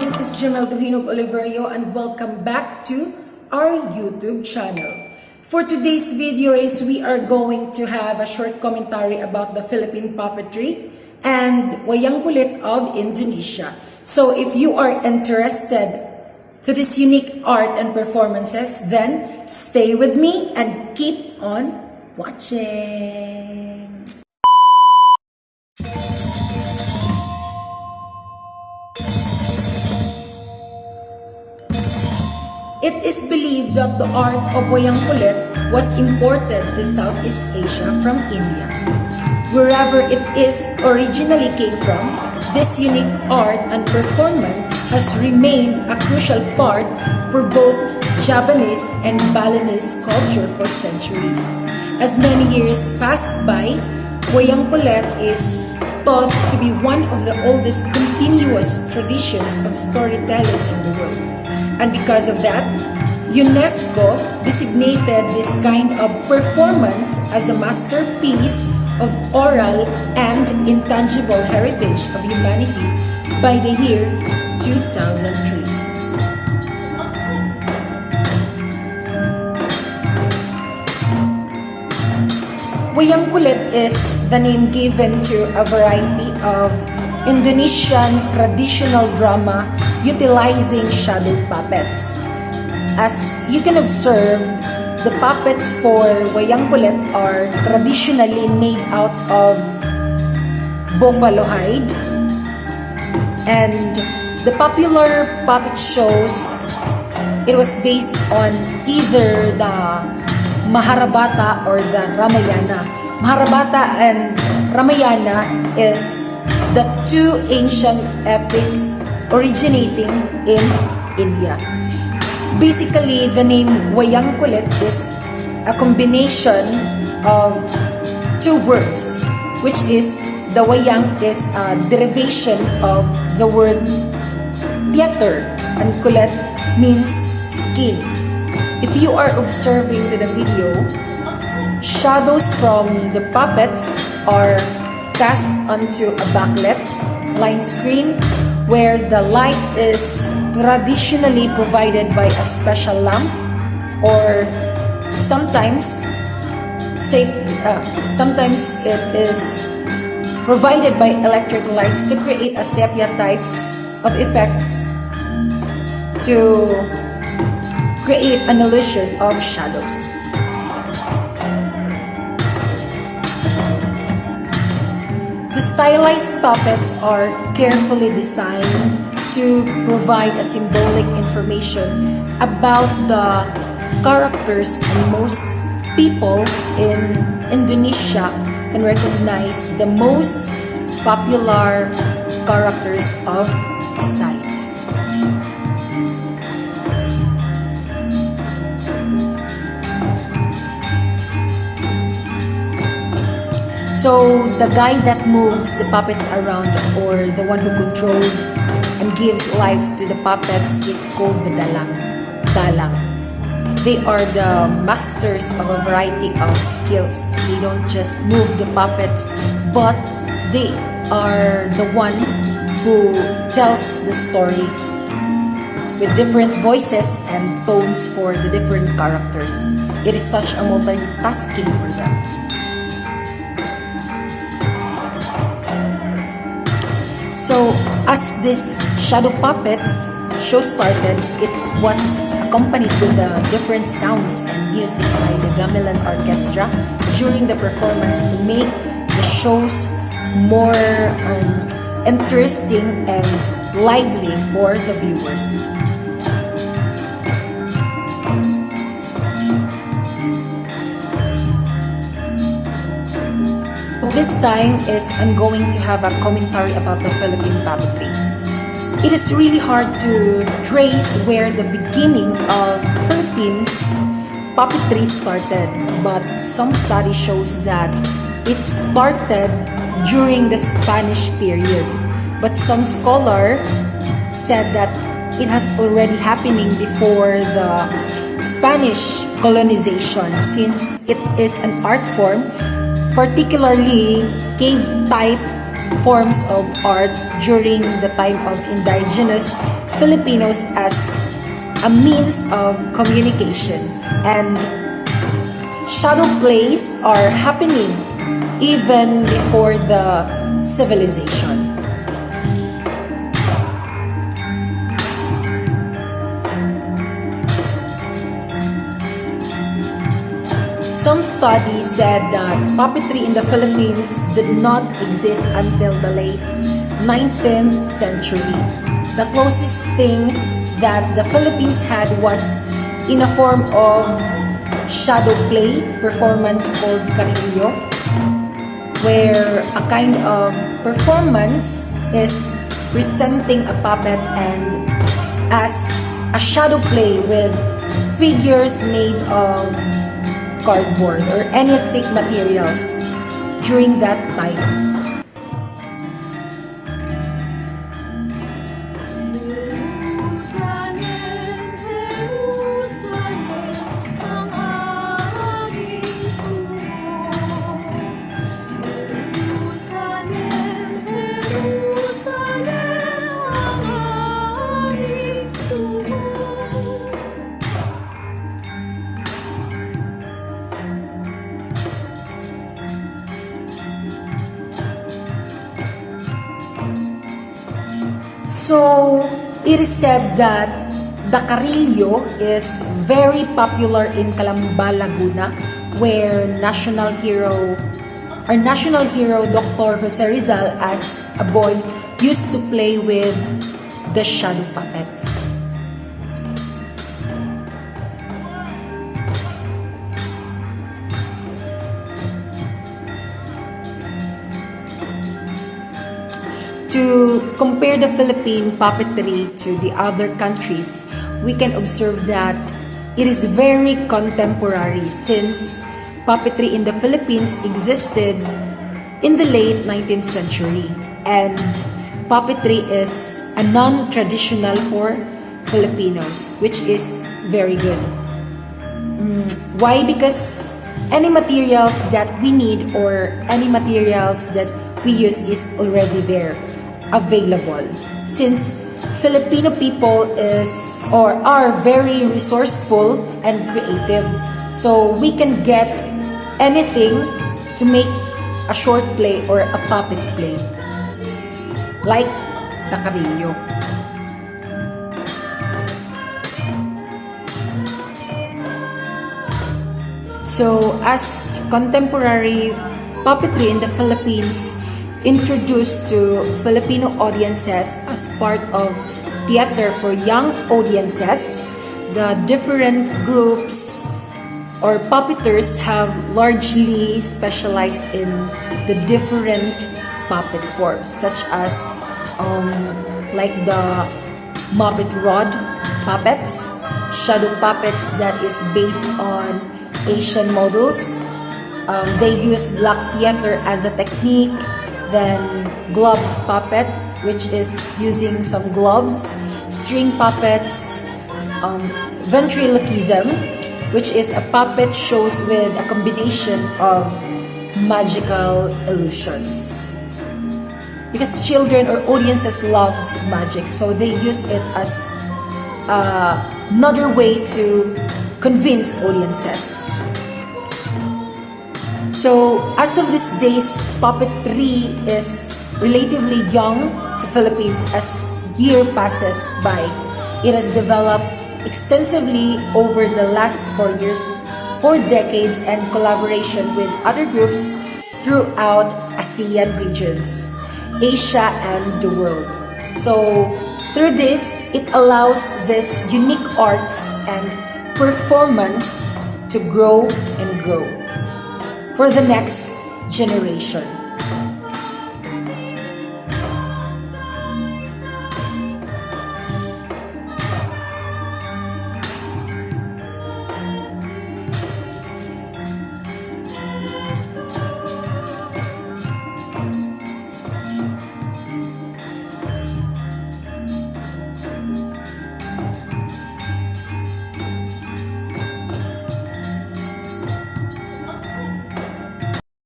this is Jemil Olivrrio and welcome back to our YouTube channel. For today's video we are going to have a short commentary about the Philippine puppetry and Wayang Kulit of Indonesia. So if you are interested to this unique art and performances, then stay with me and keep on watching. It is believed that the art of Wayang Kulit was imported to Southeast Asia from India. Wherever it is originally came from, this unique art and performance has remained a crucial part for both Japanese and Balinese culture for centuries. As many years passed by, Wayang Kulit is thought to be one of the oldest continuous traditions of storytelling in the world. And because of that, UNESCO designated this kind of performance as a masterpiece of oral and intangible heritage of humanity by the year 2003. Wayang Kulit is the name given to a variety of Indonesian traditional drama utilizing shadow puppets. As you can observe, the puppets for Wayang Kulit are traditionally made out of buffalo hide, and the popular puppet shows, it was based on either the Mahabharata or the Ramayana. Mahabharata and Ramayana is the two ancient epics originating in India. Basically, the name Wayang Kulit is a combination of two words, which is the Wayang is a derivation of the word theater, and Kulit means skin. If you are observing to the video, shadows from the puppets are cast onto a backlit line screen where the light is traditionally provided by a special lamp, or sometimes it is provided by electric lights to create a sepia types of effects to create an illusion of shadows. The stylized puppets are carefully designed to provide a symbolic information about the characters, and most people in Indonesia can recognize the most popular characters of sight. So the guy that moves the puppets around, or the one who controlled and gives life to the puppets, is called the dalang. They are the masters of a variety of skills. They don't just move the puppets, but they are the one who tells the story with different voices and tones for the different characters. It is such a multitasking for them. So, as this shadow puppets show started, it was accompanied with different sounds and music by the gamelan orchestra during the performance to make the shows more interesting and lively for the viewers. This time I'm going to have a commentary about the Philippine puppetry. It is really hard to trace where the beginning of Philippines puppetry started, but some study shows that it started during the Spanish period. But some scholar said that it has already happening before the Spanish colonization, since it is an art form, particularly cave type forms of art during the time of indigenous Filipinos as a means of communication, and shadow plays are happening even before the civilization. Some studies said that puppetry in the Philippines did not exist until the late 19th century. The closest things that the Philippines had was in a form of shadow play performance called carillo, where a kind of performance is presenting a puppet and as a shadow play with figures made of cardboard or any thick materials during that time. So, it is said that the carillo is very popular in Calamba, Laguna, where national hero Dr. Jose Rizal as a boy used to play with the shadow puppets. To compare the Philippine puppetry to the other countries, we can observe that it is very contemporary since puppetry in the Philippines existed in the late 19th century, and puppetry is a non-traditional for Filipinos, which is very good. Why? Because any materials that we need or any materials that we use is already there, available. Since Filipino people are very resourceful and creative, so we can get anything to make a short play or a puppet play, like the carillo. So, as contemporary puppetry in the Philippines introduced to Filipino audiences as part of theater for young audiences, the different groups or puppeteers have largely specialized in the different puppet forms, such as like the Muppet Rod puppets, shadow puppets that is based on Asian models. They use black theater as a technique. Then gloves puppet, which is using some gloves, string puppets, ventriloquism, which is a puppet shows with a combination of magical illusions. Because children or audiences loves magic, so they use it as another way to convince audiences. So, as of these days, puppetry is relatively young to Philippines as year passes by. It has developed extensively over the last 4 years, 4 decades, and collaboration with other groups throughout ASEAN regions, Asia, and the world. So, through this, it allows this unique arts and performance to grow and grow for the next generation.